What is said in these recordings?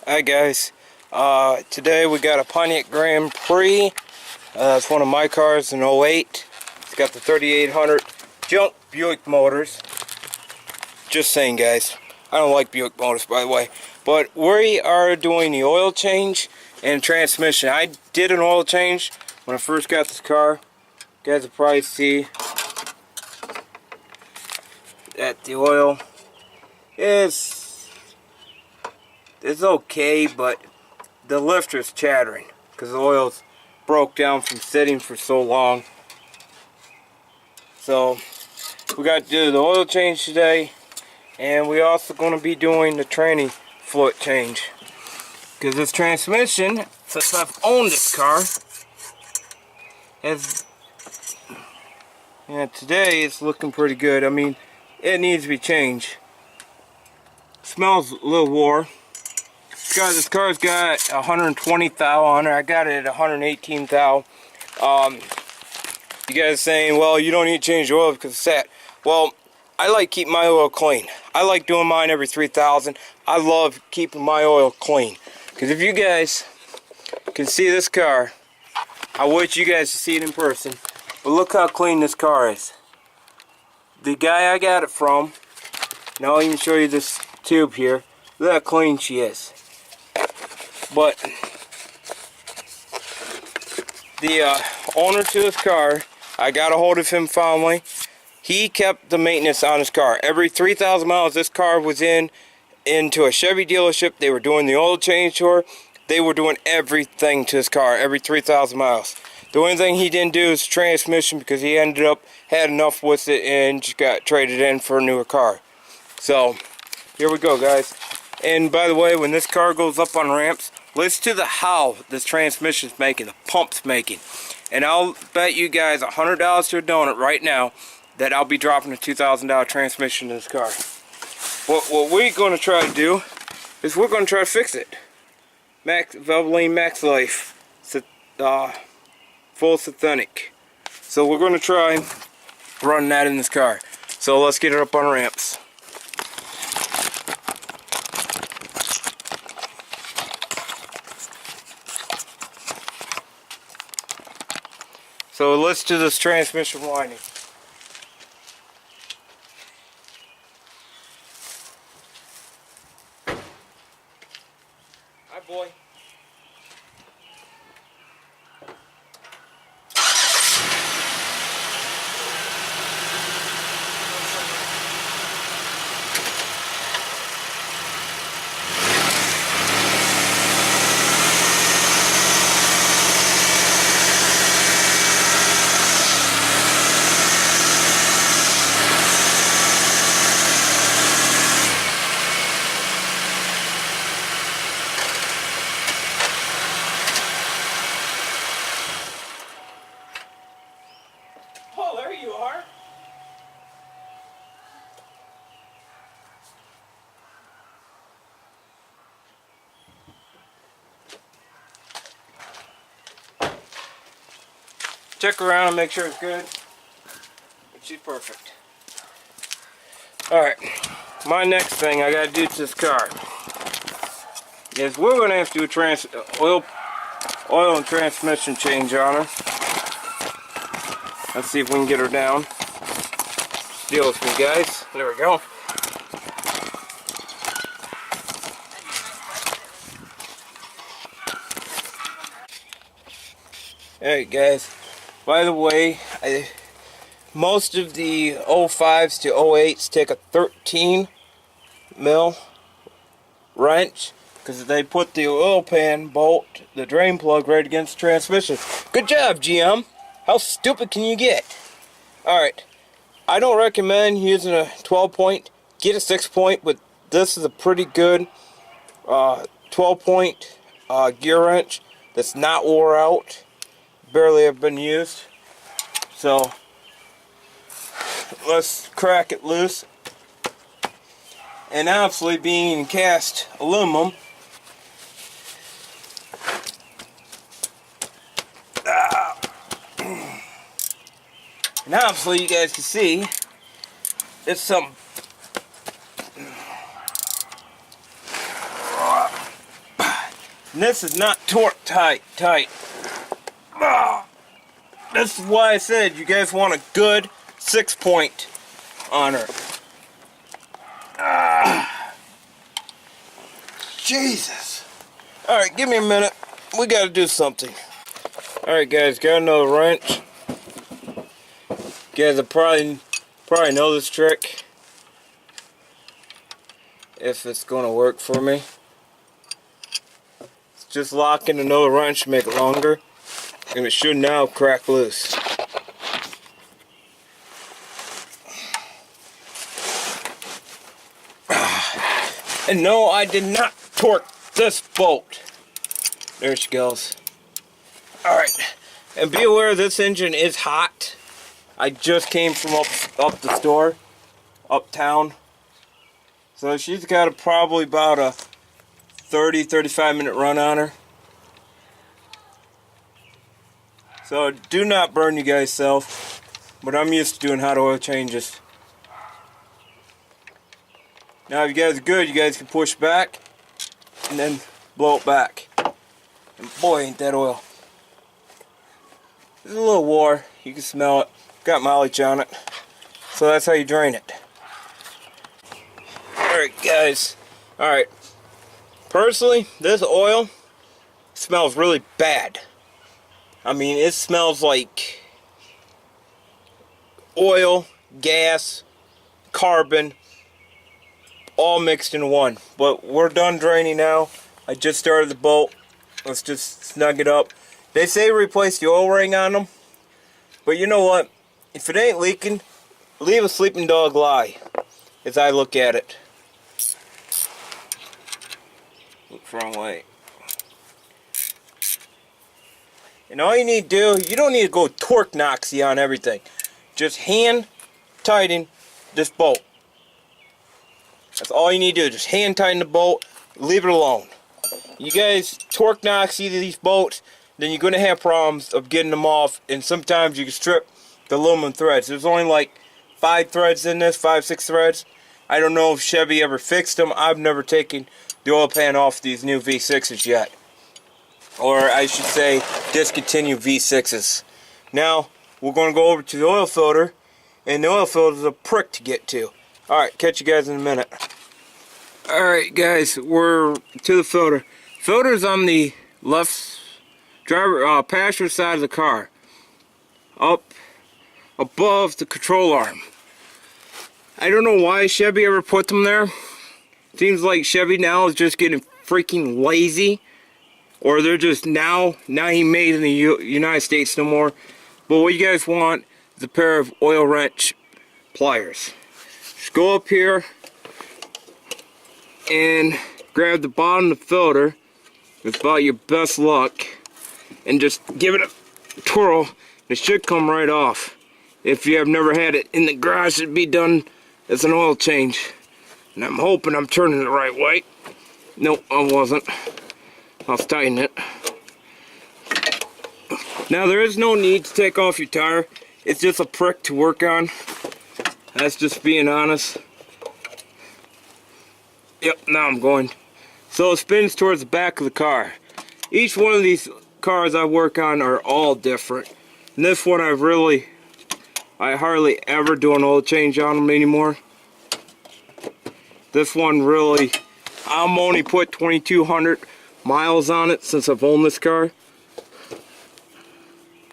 Hi guys, today we got a Pontiac Grand Prix. It's one of my cars in '08. It's got the 3800 junk Buick motors. Just saying guys, I don't like Buick motors by the way. But we are doing the oil change and transmission. I did an oil change when I first got this car. You guys will probably see that the oil is okay, but the lifter's chattering because the oil's broke down from sitting for so long. So we got to do the oil change today, and we also going to be doing the tranny fluid change because this transmission, since I've owned this car, today it's looking pretty good. I mean, it needs to be changed. Smells a little wore. This car's got 120 thou on it. I got it at 118 thou. You guys saying, well, you don't need to change the oil because it's sat. Well, I like keeping my oil clean. I like doing mine every 3,000. I love keeping my oil clean. Because if you guys can see this car, I wish you guys to see it in person. But look how clean this car is. The guy I got it from, and I'll even show you this tube here. Look how clean she is. But the owner to this car, I got a hold of him finally. He kept the maintenance on his car. Every 3,000 miles this car was into a Chevy dealership. They were doing the oil change to her. They were doing everything to his car every 3,000 miles. The only thing he didn't do is transmission because he ended up had enough with it and just got traded in for a newer car. So here we go guys. And by the way, when this car goes up on ramps, listen to the howl this transmission's making, the pump's making. And I'll bet you guys $100 to a donut right now that I'll be dropping a $2,000 transmission in this car. What we're going to try to do is we're going to try to fix it. Valvoline Max Life, full synthetic. So we're going to try running that in this car. So let's get it up on ramps. So let's do this transmission winding. Hi, boy. Oh, there you are. Check around and make sure it's good. She's perfect. Alright, my next thing I gotta do to this car is we're gonna have to do a oil and transmission change on her. Let's see if we can get her down. Deal with me guys. There we go. Alright guys, by the way, most of the 05s to 08s take a 13 mil wrench because they put the oil pan bolt, the drain plug, right against the transmission. Good job, GM. How stupid can you get? Alright, I don't recommend using a 12 point. Get a 6 point, but this is a pretty good 12 point gear wrench that's not wore out. Barely have been used. So let's crack it loose. And obviously, being cast aluminum, and obviously you guys can see it's some And this is not torque tight. This is why I said you guys want a good 6-point on her. Jesus. Alright, give me a minute. We gotta do something. Alright guys, got another wrench. You guys will probably know this trick. If it's gonna work for me. It's just lock in another wrench to make it longer. And it should now crack loose. And no, I did not torque this bolt. There she goes. Alright. And be aware this engine is hot. I just came from up the store. Uptown. So she's got probably about a 30-35 minute run on her. So do not burn you guys self. But I'm used to doing hot oil changes. Now if you guys are good, you guys can push back and then blow it back. And boy, ain't that oil. There's a little war. You can smell it. Got mileage on it. So that's how you drain it. Alright guys. Alright. Personally, this oil smells really bad. I mean, it smells like oil, gas, carbon, all mixed in one. But we're done draining now. I just started the bolt. Let's just snug it up. They say replace the oil ring on them. But you know what? If it ain't leaking, leave a sleeping dog lie. As I look at it. Look the wrong way. And all you need to do, you don't need to go torque noxy on everything. Just hand tighten this bolt. That's all you need to do. Just hand tighten the bolt, leave it alone. You guys torque noxy these bolts, then you're going to have problems of getting them off. And sometimes you can strip the aluminum threads. There's only like 5 threads in this, 5-6 threads. I don't know if Chevy ever fixed them. I've never taken the oil pan off these new V6s yet. Or I should say discontinued V6s. Now we're going to go over to the oil filter, and the oil filter is a prick to get to. Alright, catch you guys in a minute. Alright guys, we're to the filter. Filter's on the left passenger side of the car. Up above the control arm. I don't know why Chevy ever put them there. Seems like Chevy now is just getting freaking lazy. Or they're just now he made in the United States no more. But what you guys want is a pair of oil wrench pliers. Just go up here and grab the bottom of the filter with about your best luck and just give it a twirl. It should come right off. If you have never had it in the garage, it'd be done as an oil change. And I'm hoping I'm turning it the right way. Nope, I wasn't. I'll tighten it. Now there is no need to take off your tire. It's just a prick to work on. That's just being honest. Yep, now I'm going. So it spins towards the back of the car. Each one of these cars I work on are all different. And this one I hardly ever do an oil change on them anymore. This one really, I'm only put 2,200 miles on it since I've owned this car.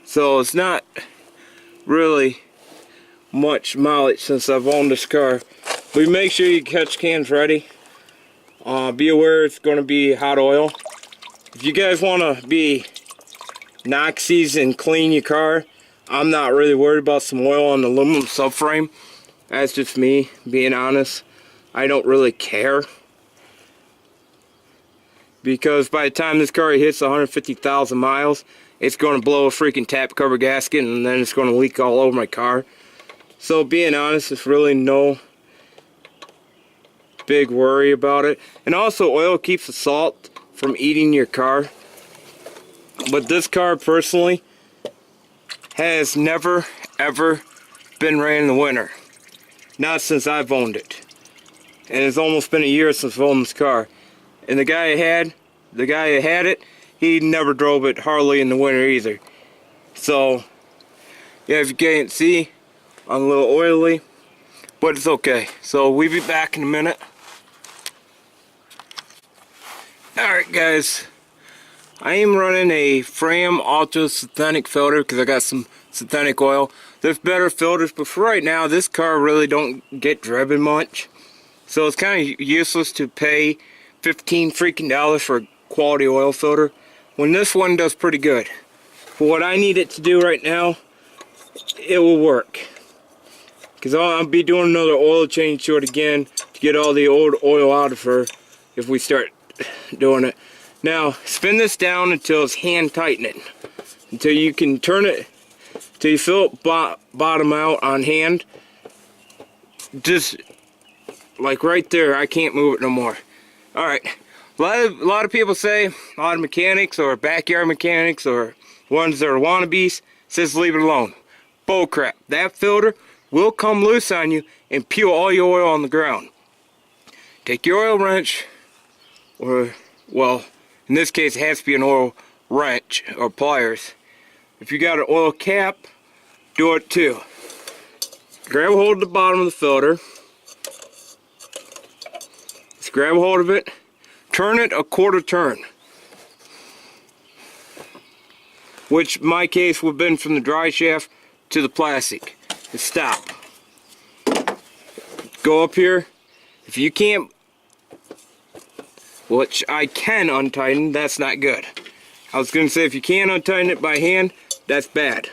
So it's not really much mileage since I've owned this car. But make sure you catch cans ready. Be aware it's going to be hot oil. If you guys want to be noxies and clean your car, I'm not really worried about some oil on the aluminum subframe. That's just me being honest. I don't really care. Because by the time this car hits 150,000 miles, it's going to blow a freaking tap cover gasket and then it's going to leak all over my car. So being honest, it's really no big worry about it. And also oil keeps the salt from eating your car. But this car personally has never ever been ran in the winter. Not since I've owned it. And it's almost been a year since I've owned this car. And the guy I had the guy that had it, he never drove it hardly in the winter either. So, yeah, if you can't see, I'm a little oily, but it's okay. So we'll be back in a minute. Alright guys, I am running a Fram Ultra synthetic filter because I got some synthetic oil. There's better filters, but for right now, this car really don't get driven much. So it's kind of useless to pay $15 freaking for a quality oil filter when this one does pretty good. For what I need it to do right now, it will work. Because I'll be doing another oil change to it again to get all the old oil out of her if we start doing it. Now, spin this down until it's hand tightening. Until you can turn it, till you feel it bottom out on hand. Just like right there, I can't move it no more. Alright, a lot of people say, a lot of mechanics or backyard mechanics or ones that are wannabes, says leave it alone. Bull crap. That filter will come loose on you and peel all your oil on the ground. Take your oil wrench, or, well, in this case it has to be an oil wrench or pliers. If you got an oil cap, do it too. Grab a hold of the bottom of the filter. Just grab a hold of it. Turn it a quarter turn. Which in my case would have been from the dry shaft to the plastic. And stop. Go up here. If you can't, which I can untighten, that's not good. I was going to say if you can't untighten it by hand, that's bad.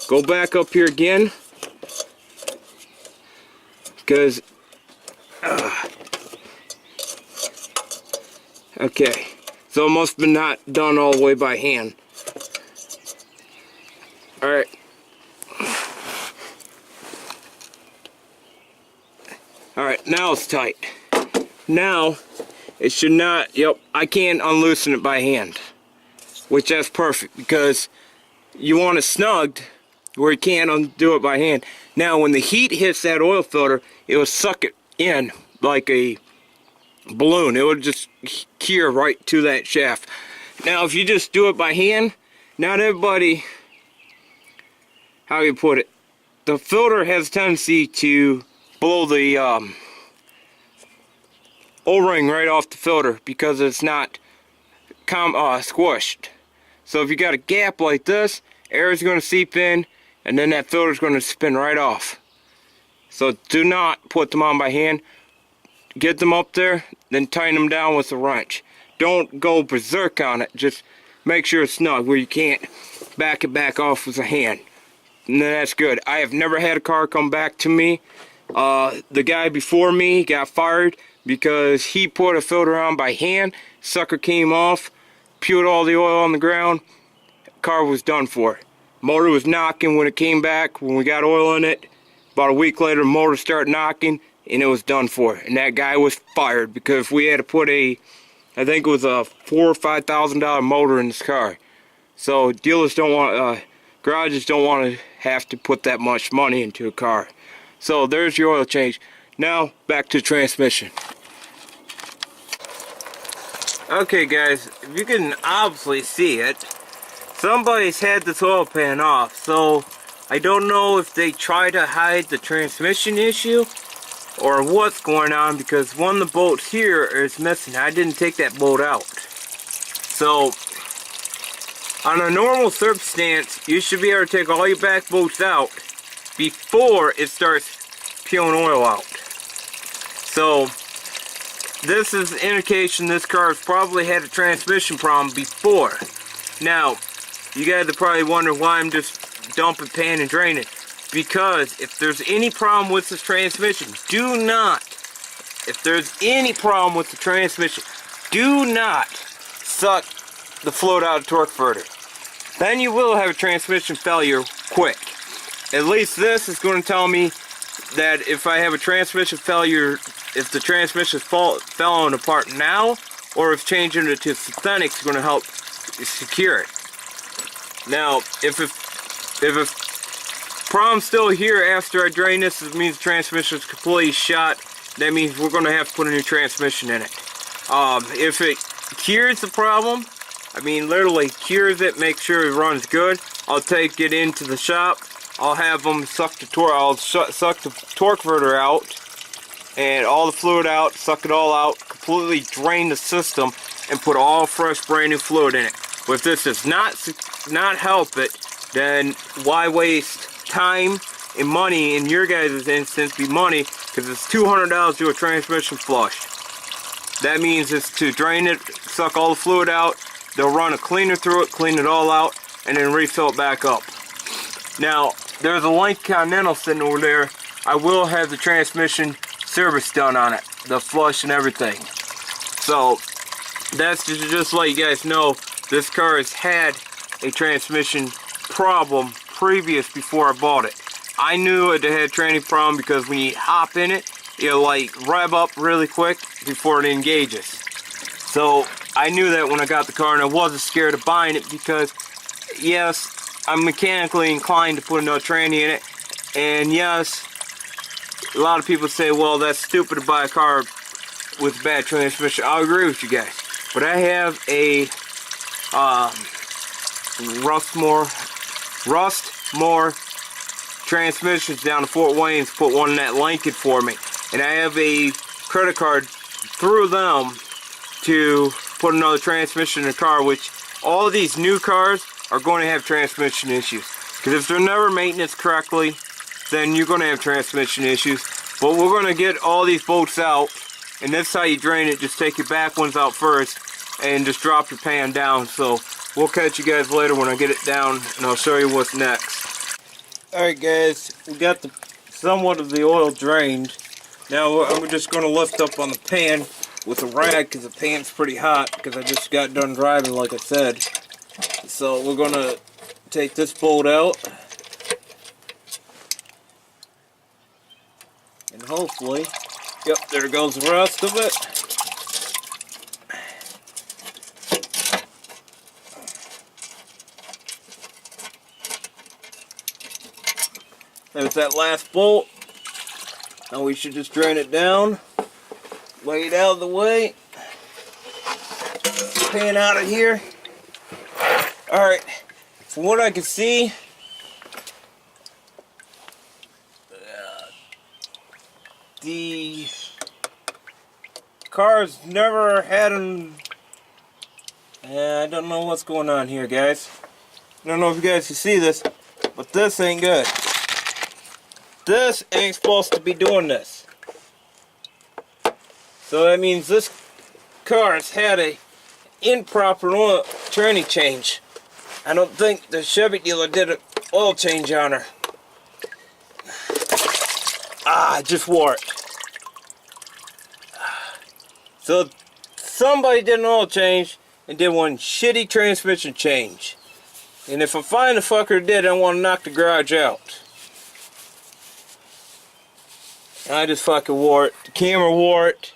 Go back up here again. Because, okay, so it must have been not done all the way by hand. Alright. Alright, now it's tight. Now, it should not, yep, I can't unloosen it by hand. Which that's perfect, because you want it snugged where you can't undo it by hand. Now, when the heat hits that oil filter, it will suck it in like a balloon. It would just cure right to that shaft. Now, if you just do it by hand, not everybody, how do you put it? The filter has a tendency to blow the O-ring right off the filter because it's not squished. So if you got a gap like this, air is going to seep in, and then that filter is going to spin right off. So do not put them on by hand. Get them up there, then tighten them down with a wrench. Don't go berserk on it. Just make sure it's snug where you can't back it back off with a hand. And then that's good. I have never had a car come back to me. The guy before me got fired because he put a filter on by hand. Sucker came off, peeled all the oil on the ground. Car was done for. Motor was knocking when it came back. When we got oil in it, about a week later, the motor started knocking, and it was done for. And that guy was fired because we had to put I think it was a $4,000 or $5,000 motor in this car. So dealers don't want, garages don't want to have to put that much money into a car. So there's your oil change. Now back to transmission. Okay guys, if you can obviously see it, somebody's had this oil pan off. So I don't know if they try to hide the transmission issue or what's going on, because one of the bolts here is missing. I didn't take that bolt out. So on a normal circumstance, you should be able to take all your back bolts out before it starts peeling oil out. So this is an indication this car has probably had a transmission problem before. Now, you guys are probably wondering why I'm just dumping, pan, and draining. Because if there's any problem with this transmission, do not suck the fluid out of the torque converter. Then you will have a transmission failure quick. At least this is going to tell me that if I have a transmission failure, if the transmission is falling apart now, or if changing it to synthetic is going to help secure it. Now, if a problem's still here after I drain this, it means the transmission is completely shot. That means we're going to have to put a new transmission in it. If it cures the problem. I mean, literally cures it, make sure it runs good. I'll take it into the shop. I'll have them suck the torque. I'll suck the torque converter out and all the fluid out, suck it all out, completely drain the system, and put all fresh, brand new fluid in it. But if this does not help it, then why waste time and money? In your guys' instance, be money, because it's $200 to do a transmission flush. That means it's to drain it, suck all the fluid out. They'll run a cleaner through it, clean it all out, and then refill it back up. Now, there's a Lincoln Continental sitting over there. I will have the transmission service done on it, the flush and everything. So that's just to let you guys know, this car has had a transmission problem before I bought it. I knew it had a tranny problem because when you hop in it, it'll like rev up really quick before it engages. So I knew that when I got the car, and I wasn't scared of buying it because yes, I'm mechanically inclined to put another tranny in it, and yes, a lot of people say, well, that's stupid to buy a car with bad transmission. I'll agree with you guys. But I have a Rustmore transmissions down to Fort Wayne. Put one in that Lincoln for me. And I have a credit card through them to put another transmission in the car, which all of these new cars are going to have transmission issues. Because if they're never maintained correctly, then you're going to have transmission issues. But we're going to get all these bolts out, and that's how you drain it. Just take your back ones out first and just drop your pan down. So we'll catch you guys later when I get it down, and I'll show you what's next. Alright guys, we got somewhat of the oil drained. Now I'm just going to lift up on the pan with a rag because the pan's pretty hot because I just got done driving, like I said. So we're going to take this bolt out. And hopefully, yep, there goes the rest of it. There's that last bolt. Now we should just drain it down, lay it out of the way, pan out of here. Alright, from what I can see, the car's never had an... I don't know what's going on here, guys. I don't know if you guys can see this, but this ain't good. This ain't supposed to be doing this. So that means this car has had a improper oil tranny change. I don't think the Chevy dealer did an oil change on her. I just wore it. So somebody did an oil change and did one shitty transmission change. And if I find the fucker who did, I want to knock the garage out. I just fucking wore it. The camera wore it.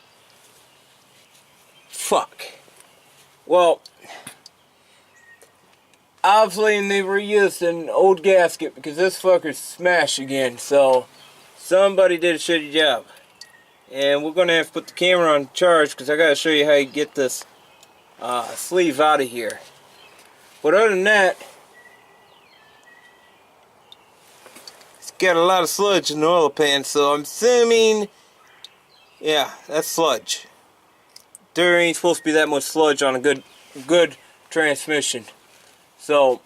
Fuck. Well, obviously they reused an old gasket because this fucker's smashed again. So somebody did a shitty job. And we're going to have to put the camera on charge because I got to show you how you get this sleeve out of here. But other than that, it's got a lot of sludge in the oil pan, so I'm assuming, yeah, that's sludge. There ain't supposed to be that much sludge on a good transmission. So,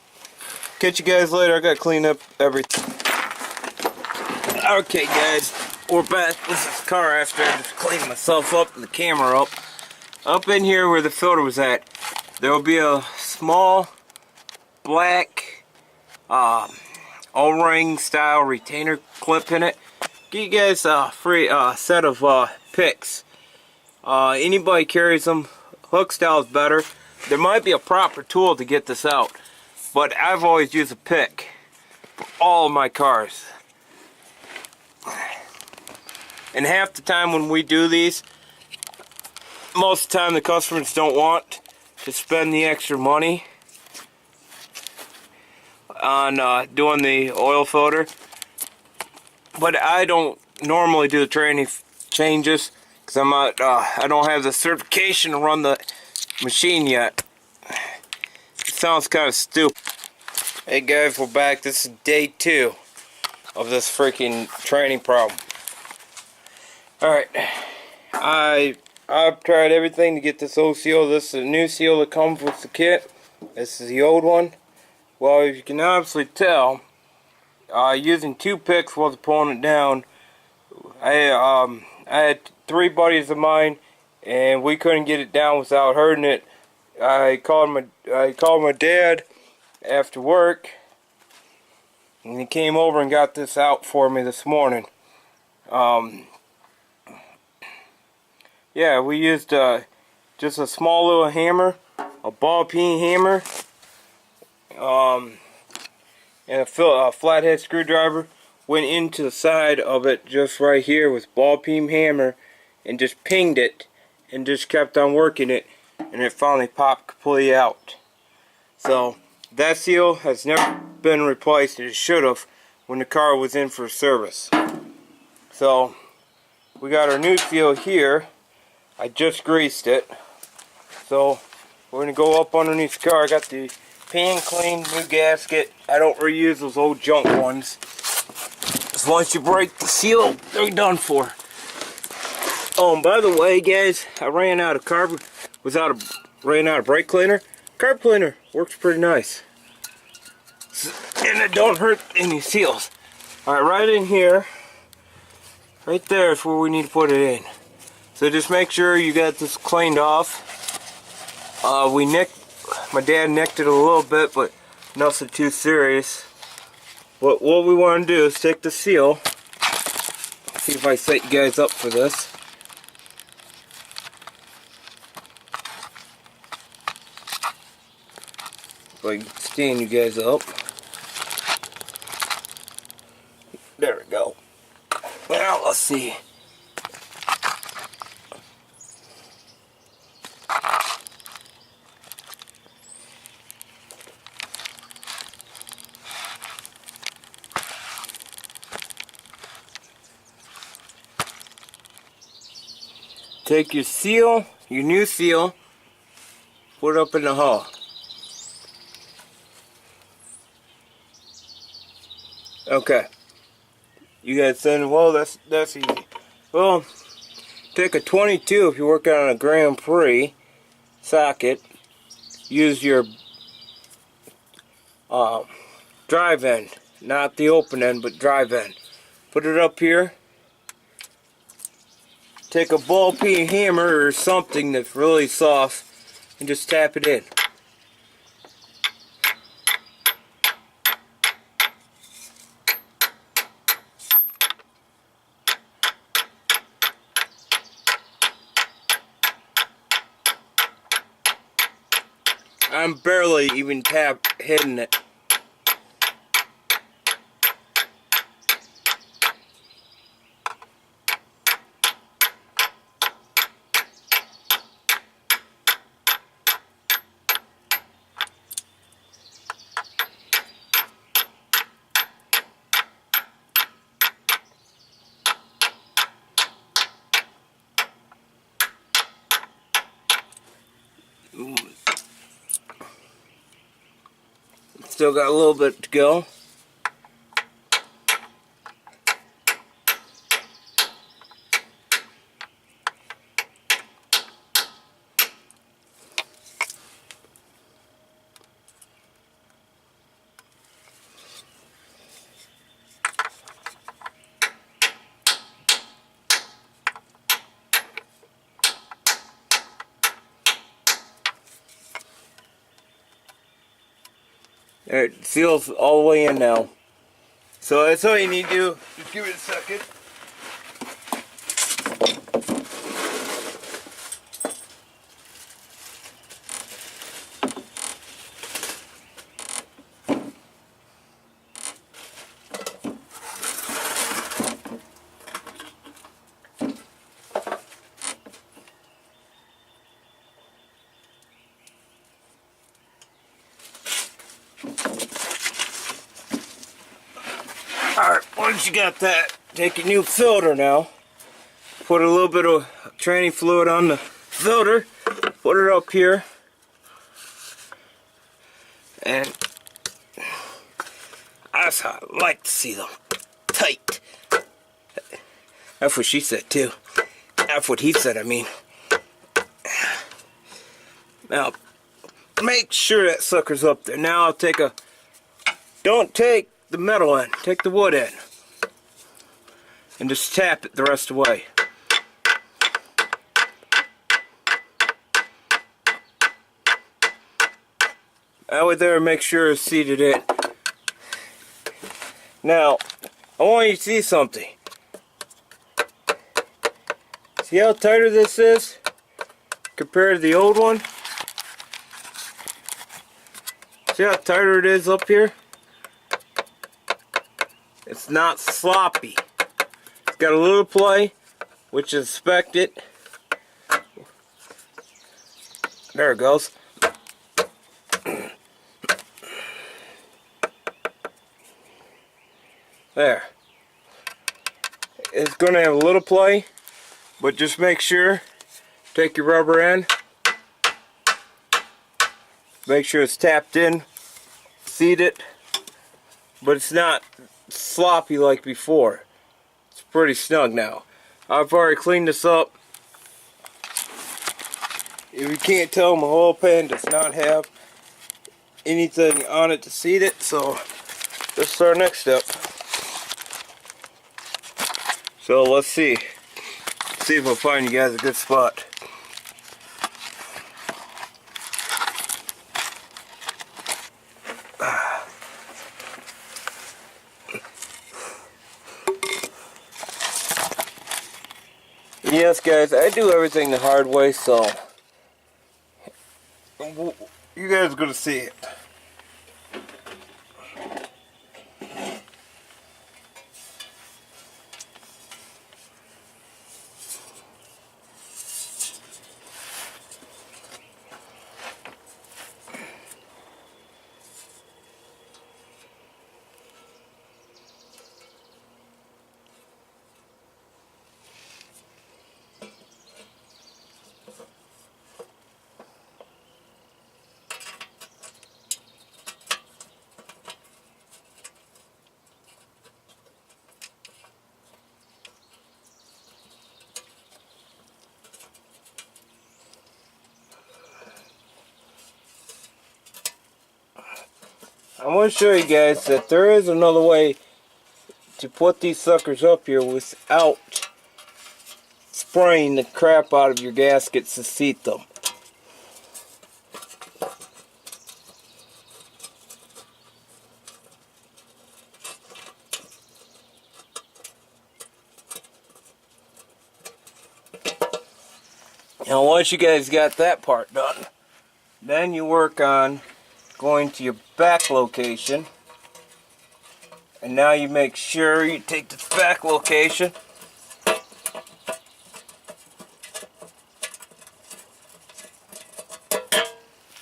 catch you guys later. I gotta clean up everything. Okay, guys, we're back with this car after I just cleaned myself up and the camera up. Up in here where the filter was at, there will be a small black O-ring style retainer clip in it. Get you guys a free set of picks. Anybody carries them. Hook style is better. There might be a proper tool to get this out, but I've always used a pick for all of my cars. And half the time when we do these, most of the time the customers don't want to spend the extra money on doing the oil filter. But I don't normally do the tranny changes because I'm not. I don't have the certification to run the machine yet. It sounds kind of stupid. Hey guys, we're back. This is day 2 of this freaking tranny problem. Alright, I've tried everything to get this old seal. This is a new seal that comes with the kit. This is the old one. Well, as you can obviously tell, using 2 picks while pulling it down, I had 3 buddies of mine, and we couldn't get it down without hurting it. I called my dad after work, and he came over and got this out for me this morning. Yeah, we used just a small little hammer, a ball peen hammer, and a flathead screwdriver. Went into the side of it just right here with ball peen hammer and just pinged it and just kept on working it, and it finally popped completely out. So that seal has never been replaced. It should have when the car was in for service. So we got our new seal here. I just greased it. So we're going to go up underneath the car. I got the pan cleaned, new gasket. I don't reuse those old junk ones. Because once you break the seal, they're done for. Oh, and by the way, guys, I ran out of ran out of brake cleaner. Carb cleaner works pretty nice. And it don't hurt any seals. Alright, right in here. Right there is where we need to put it in. So just make sure you got this cleaned off. My dad nicked it a little bit, but nothing too serious. What we want to do is take the seal. See if I set you guys up for this. If I can stand you guys up. There we go. Well, let's see. Take your seal, your new seal, put it up in the hull. Okay. You guys saying, well, that's easy. Well, take a 22 if you're working on a Grand Prix socket. Use your drive end, not the open end, but drive end. Put it up here. Take a ball peen hammer or something that's really soft and just tap it in. I'm barely even hitting it. Still got a little bit to go. It seals all the way in now. So that's all you need to do. Just give it a second. Alright, once you got that, take your new filter now. Put a little bit of tranny fluid on the filter. put it up here, and that's how I like to see them, tight. That's what she said too. That's what he said, I mean. Now, make sure that sucker's up there. Now I'll take a, don't take the metal end, take the wood end. And just tap it the rest of the way. That way there, make sure it's seated in. Now, I want you to see something. See how tighter this is compared to the old one? See how tighter it is up here? It's not sloppy. It's got a little play, which is expected. There it goes. There. It's going to have a little play, but just make sure, take your rubber end, make sure it's tapped in, seat it, but it's not sloppy like before. It's pretty snug now. I've already cleaned this up. If you can't tell, my oil pan does not have anything on it to seat it, so this is our next step. So let's see if I'll find you guys a good spot. Yes, guys, I do everything the hard way, so you guys are gonna see it. I want to show you guys that there is another way to put these suckers up here without spraying the crap out of your gaskets to seat them. Now once you guys got that part done, then you work on going to your back location, and now you make sure you take this back location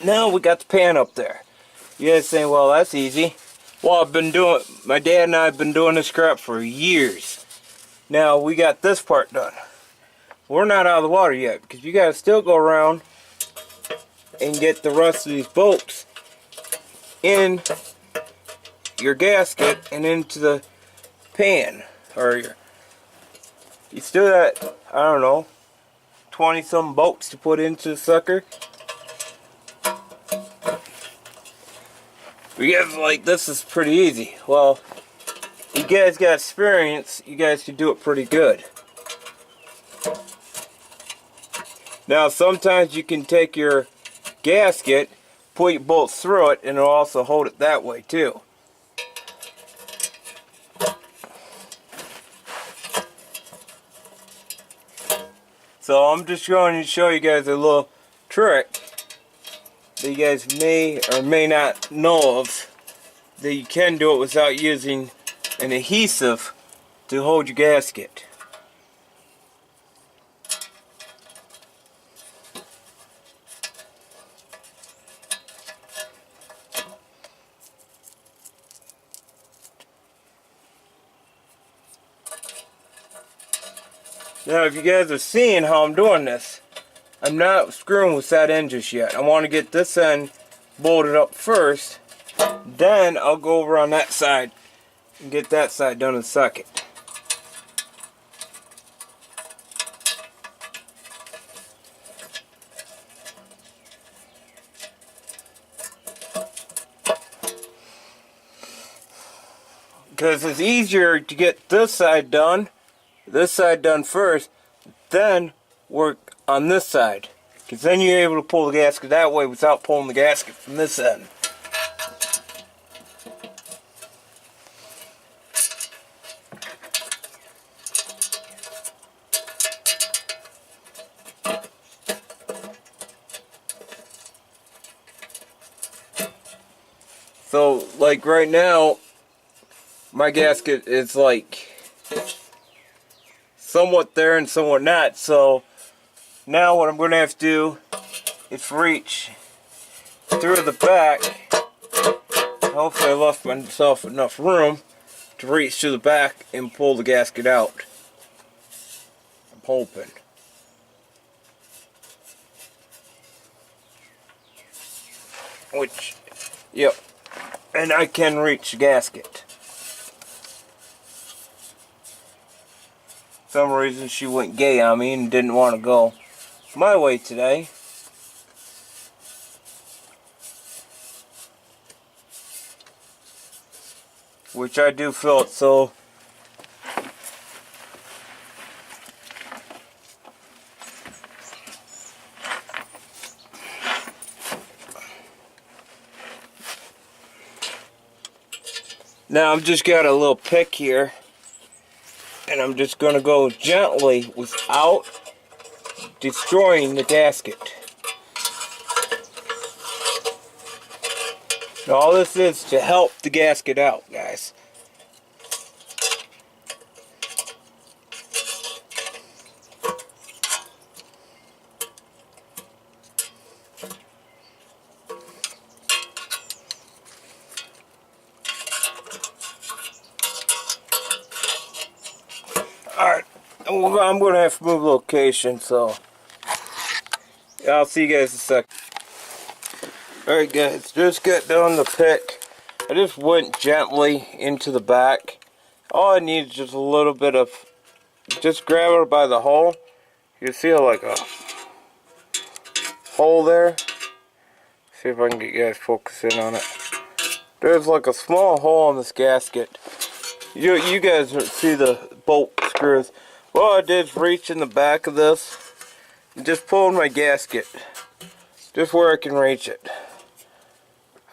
now we got the pan up there. You guys saying, well, that's easy. Well, my dad and I have been doing this crap for years. Now we got this part done. We're not out of the water yet, because you gotta still go around and get the rest of these bolts in your gasket and into the pan, or you still got, I don't know, 20 some bolts to put into the sucker. You guys like, this is pretty easy. Well, you guys got experience, you guys can do it pretty good. Now sometimes you can take your gasket, put your bolts through it, and it'll also hold it that way too. So I'm just going to show you guys a little trick that you guys may or may not know of, that you can do it without using an adhesive to hold your gasket. Now if you guys are seeing how I'm doing this, I'm not screwing with that end just yet. I want to get this end bolted up first. Then I'll go over on that side and get that side done in a second. Because it's easier to get this side done first, then work on this side. Because then you're able to pull the gasket that way without pulling the gasket from this end. So, like right now, my gasket is like somewhat there and somewhat not. So now what I'm going to have to do is reach through the back. Hopefully I left myself enough room to reach to the back and pull the gasket out. I'm hoping. Which, yep. And I can reach the gasket. For some reason she went gay on me and didn't want to go my way today. Which I do feel it, so now I've just got a little pick here, and I'm just going to go gently without destroying the gasket. Now all this is to help the gasket out, guys. Alright, I'm going to have to move location, so I'll see you guys in a sec. Alright guys, just got done the pick. I just went gently into the back. All I need is just a little bit of, just grab it by the hole. You see like a hole there. See if I can get you guys focusing on it. There's like a small hole in this gasket. You guys see the bolt screws. What I did is reach in the back of this and just pull my gasket. Just where I can reach it.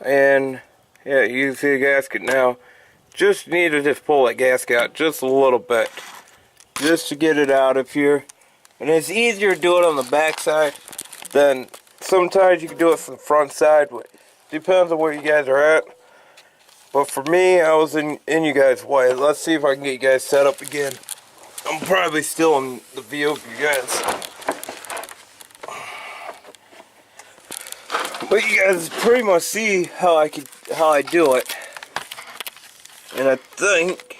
And yeah, you can see the gasket now. Just need to just pull that gasket out just a little bit. Just to get it out of here. And it's easier to do it on the back side than sometimes you can do it from the front side. Depends on where you guys are at. But for me, I was in you guys' way. Let's see if I can get you guys set up again. I'm probably still in the view of you guys. But you guys pretty much see how I do it. And I think,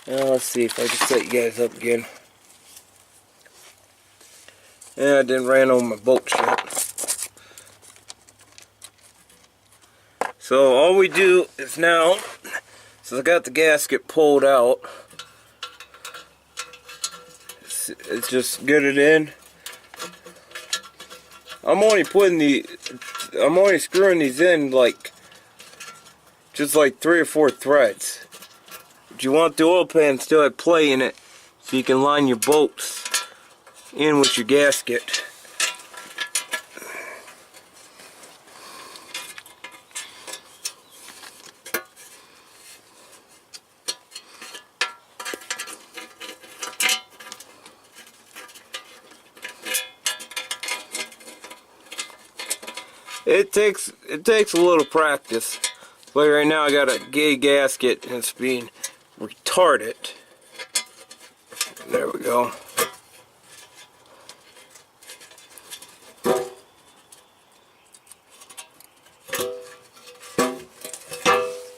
let's see if I can set you guys up again. Yeah, I didn't ran over my bolts yet. So all we do is now, so I got the gasket pulled out, it's just get it in. I'm only screwing these in like, just like 3 or 4 threads. But you want the oil pan still have play in it, so you can line your bolts in with your gasket. It takes a little practice, but right now I got a gay gasket and it's being retarded. There we go.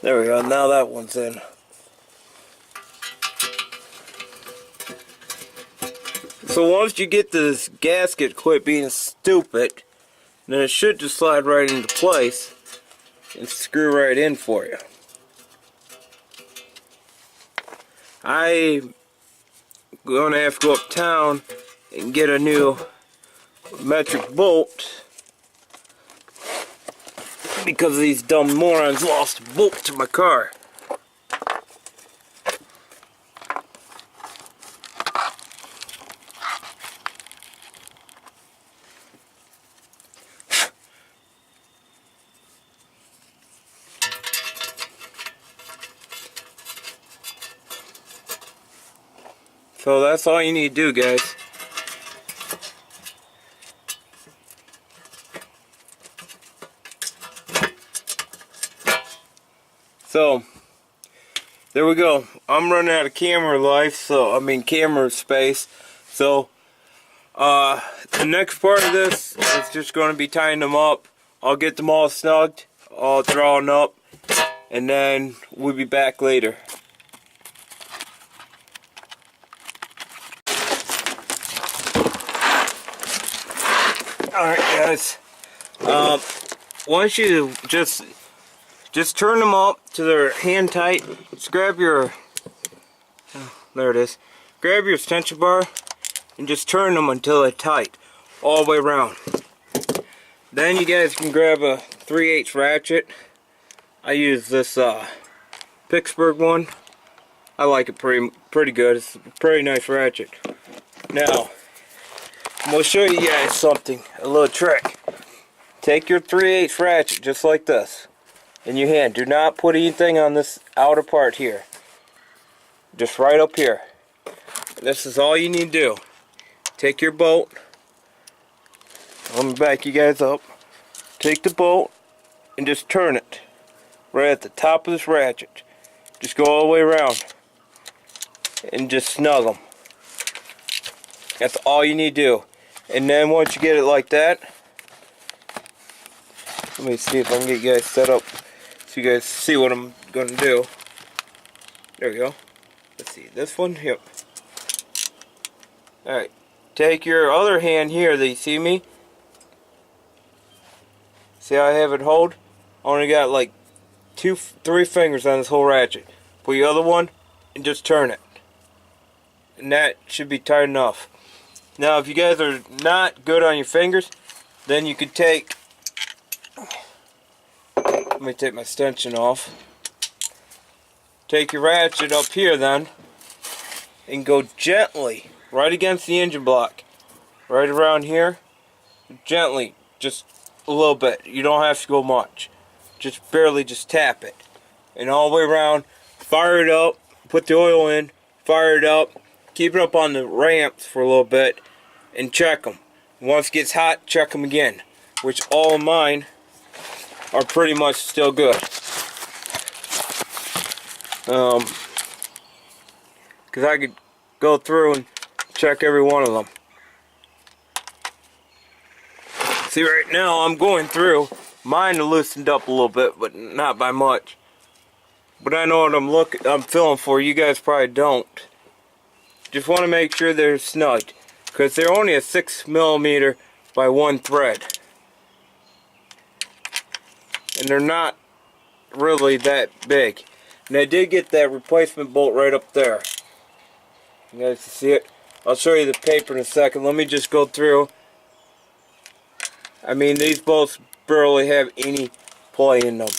There we go, now that one's in. So once you get this gasket quit being stupid, then it should just slide right into place and screw right in for you. I'm gonna have to go uptown and get a new metric bolt because these dumb morons lost a bolt to my car. So that's all you need to do, guys. So there we go. I'm running out of camera life, so camera space. So the next part of this is just going to be tying them up. I'll get them all snugged, all drawn up, and then we'll be back later. Alright guys, once you just turn them up to their hand tight, just grab your, there it is, grab your extension bar and just turn them until they're tight, all the way around. Then you guys can grab a 3/8 ratchet. I use this Pittsburgh one. I like it pretty good. It's a pretty nice ratchet. Now, I'm going to show you guys something, a little trick. Take your 3/8 ratchet just like this in your hand. Do not put anything on this outer part here. Just right up here. This is all you need to do. Take your bolt. Let me back you guys up. Take the bolt and just turn it right at the top of this ratchet. Just go all the way around and just snug them. That's all you need to do. And then once you get it like that, let me see if I can get you guys set up so you guys see what I'm going to do. There we go. Let's see, this one, yep. Alright, take your other hand here that you see me. See how I have it hold? I only got like 3 fingers on this whole ratchet. Put your other one and just turn it. And that should be tight enough. Now if you guys are not good on your fingers, then you could take, let me take my extension off. Take your ratchet up here then and go gently right against the engine block. Right around here. Gently, just a little bit. You don't have to go much. Just barely just tap it. And all the way around, fire it up, put the oil in, fire it up. Keep it up on the ramps for a little bit and check them. Once it gets hot, check them again. Which all of mine are pretty much still good. Because I could go through and check every one of them. See, right now I'm going through. Mine are loosened up a little bit, but not by much. But I know what I'm feeling for. You guys probably don't. Just want to make sure they're snugged, because they're only a 6mm by 1 thread, and they're not really that big. And I did get that replacement bolt right up there. You guys can see it. I'll show you the paper in a second. Let me just go through. I mean, these bolts barely have any play in them.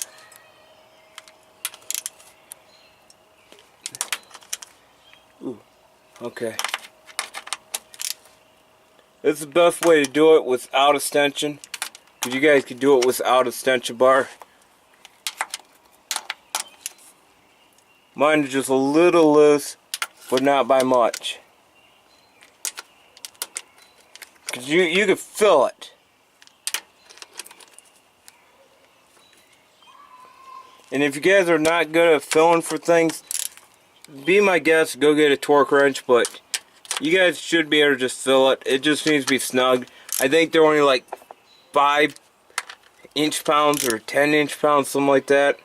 Ooh. Okay. This is the best way to do it without extension, because you guys can do it without extension bar. Mine is just a little loose, but not by much. Because you can feel it. And if you guys are not good at feeling for things, be my guest, go get a torque wrench, but you guys should be able to just feel it. It just needs to be snug. I think they're only like 5 inch-pounds or 10 inch-pounds, something like that.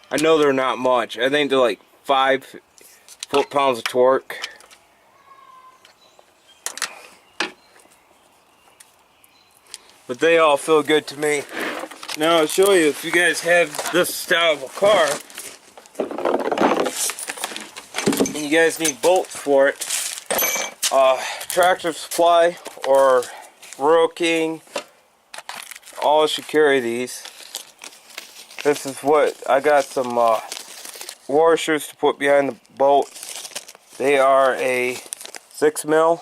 I know they're not much. I think they're like 5 foot-pounds of torque. but they all feel good to me. Now I'll show you, if you guys have this style of a car and you guys need bolts for it, Tractor Supply or Rural King all should carry these. This is what I got, some washers to put behind the bolts. They are a 6mm.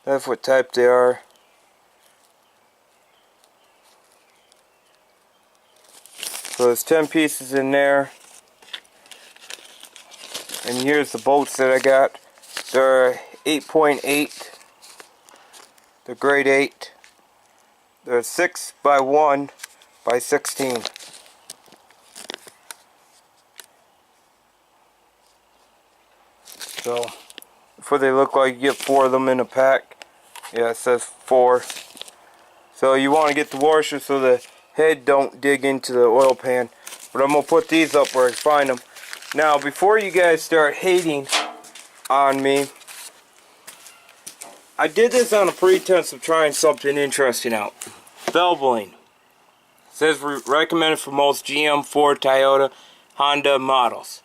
That's what type they are. So there's 10 pieces in there. And here's the bolts that I got. They're 8.8. They're grade 8. They're 6 by 1 by 16. So that's what they look like. You get 4 of them in a pack. Yeah, it says 4. So you want to get the washer so the head don't dig into the oil pan. But I'm going to put these up where I find them. Now, before you guys start hating on me, I did this on a pretense of trying something interesting out. Valvoline. It says recommended for most GM, Ford, Toyota, Honda models.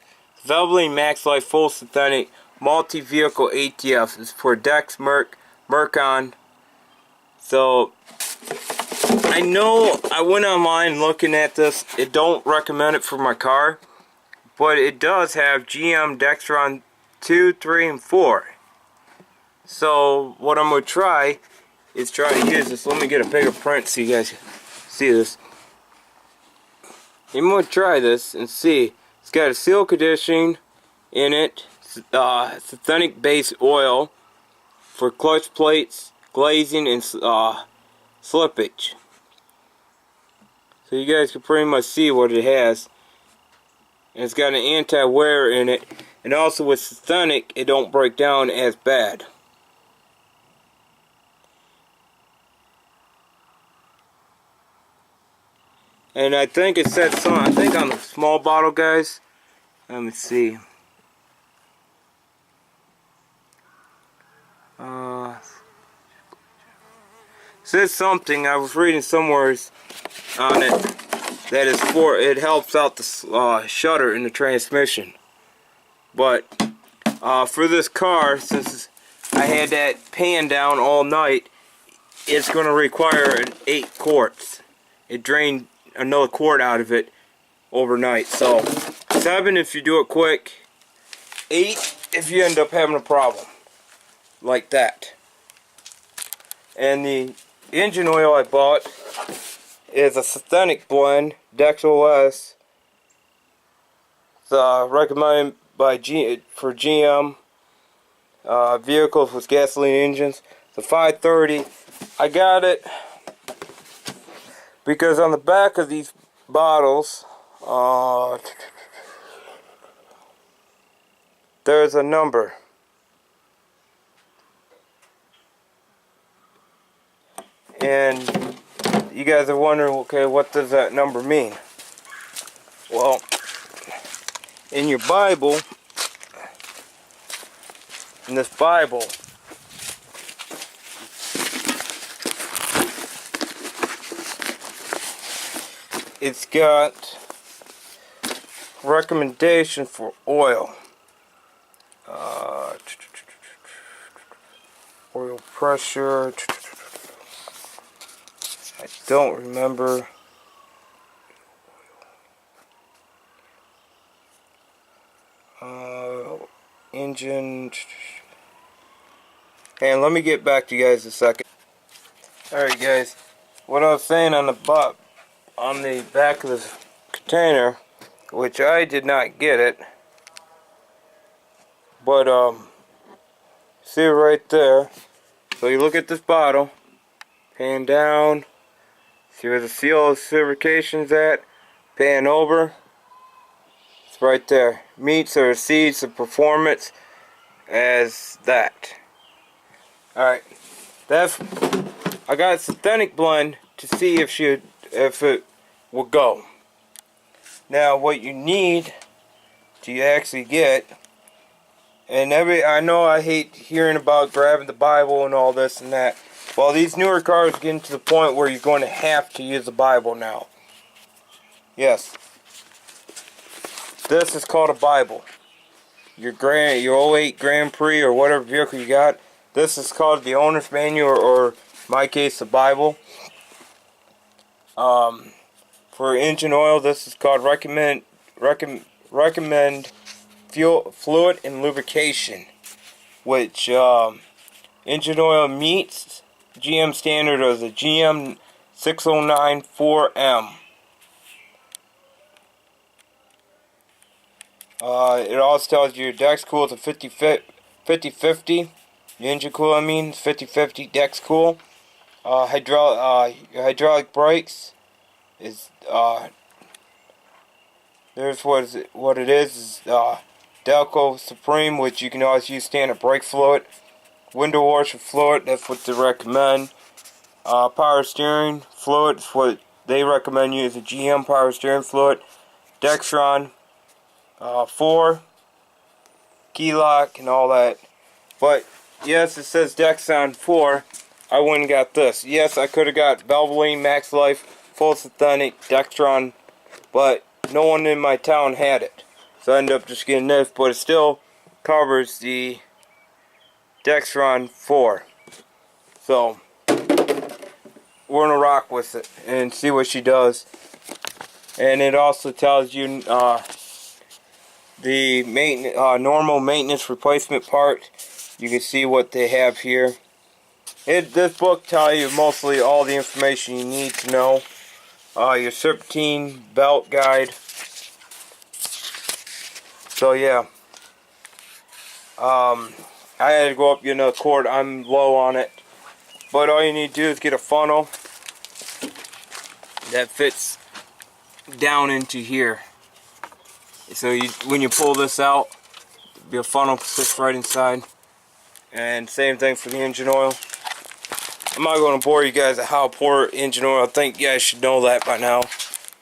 Valvoline Max Life Full Synthetic Multi-Vehicle ATF is for Dex, Mercon. So, I know I went online looking at this. It don't recommend it for my car, but it does have GM Dextron 2, 3, and 4. So what I'm going to try is try to use this. Let me get a bigger print so you guys see this. I'm going to try this and see. It's got a seal conditioning in it, synthetic base oil for clutch plates, glazing, and slippage. So you guys can pretty much see what it has. And it's got an anti-wear in it, and also with synthetic it don't break down as bad. And I think it said something, I think on the small bottle, guys. Let me see. Says something, I was reading somewhere on it, that is for, it helps out the shutter in the transmission. But for this car, since I had that pan down all night, it's going to require an 8 quarts. It drained another quart out of it overnight. So 7 if you do it quick, 8 if you end up having a problem like that. And the engine oil I bought is a synthetic blend, Dex OS. It's recommended by for GM vehicles with gasoline engines. The 530. I got it because on the back of these bottles, there's a number. And you guys are wondering, okay, what does that number mean? Well, in your Bible, in this Bible, it's got recommendation for oil. Oil pressure. I don't remember. Engine. And let me get back to you guys in a second. Alright guys, what I was saying on the back of this container, which I did not get it, but see it right there. So you look at this bottle, pan down, see where the seal certification's at, pan over, it's right there. Meets or exceeds the performance as that. Alright, I got a synthetic blend to see if it will go. Now what you need to actually get, And I know I hate hearing about grabbing the Bible and all this and that. Well, these newer cars are getting to the point where you're going to have to use the Bible now. Yes. This is called a Bible. Your '08 Grand Prix or whatever vehicle you got, this is called the owner's manual, or in my case, the Bible. For engine oil, this is called recommend fuel fluid and lubrication, which engine oil meets GM standard of the GM 609 4M. It also tells you your dex cool is a 50-50. The engine cool, I mean, 50-50 dex cool. Your hydraulic brakes is there's what it is Delco Supreme, which you can always use standard brake fluid. Window washer fluid, that's what they recommend. Power steering fluid is what they recommend use a GM power steering fluid. Dextron 4, key lock and all that. But yes, it says Dextron 4. I went and got this. Yes, I could have got Valvoline, Max Life, Full Synthetic, Dextron, but no one in my town had it. So I ended up just getting this, but it still covers the Dextron 4. So we're gonna rock with it and see what she does. And it also tells you the normal maintenance replacement part. You can see what they have here. This book tells you mostly all the information you need to know. Your serpentine belt guide. So yeah, I had to go up get another cord. I'm low on it, but all you need to do is get a funnel that fits down into here. So when you pull this out, there'll be a funnel that sits right inside. And same thing for the engine oil. I'm not going to bore you guys with how to pour engine oil. I think you guys should know that by now.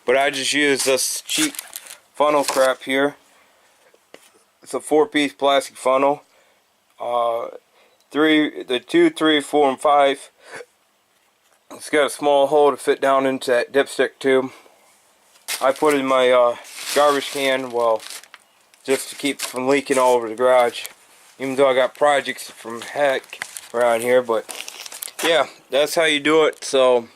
But I just use this cheap funnel crap here. It's a 4-piece plastic funnel. The 2, 3, 4, and 5. It's got a small hole to fit down into that dipstick tube. I put it in my garbage can, well, just to keep it from leaking all over the garage. Even though I got projects from heck around here, but yeah, that's how you do it. So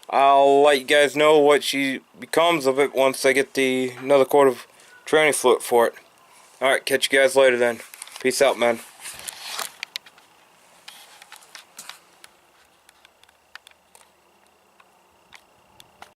I'll let you guys know what she becomes of it once I get another quart of tranny fluid for it. Alright, catch you guys later then. Peace out, man.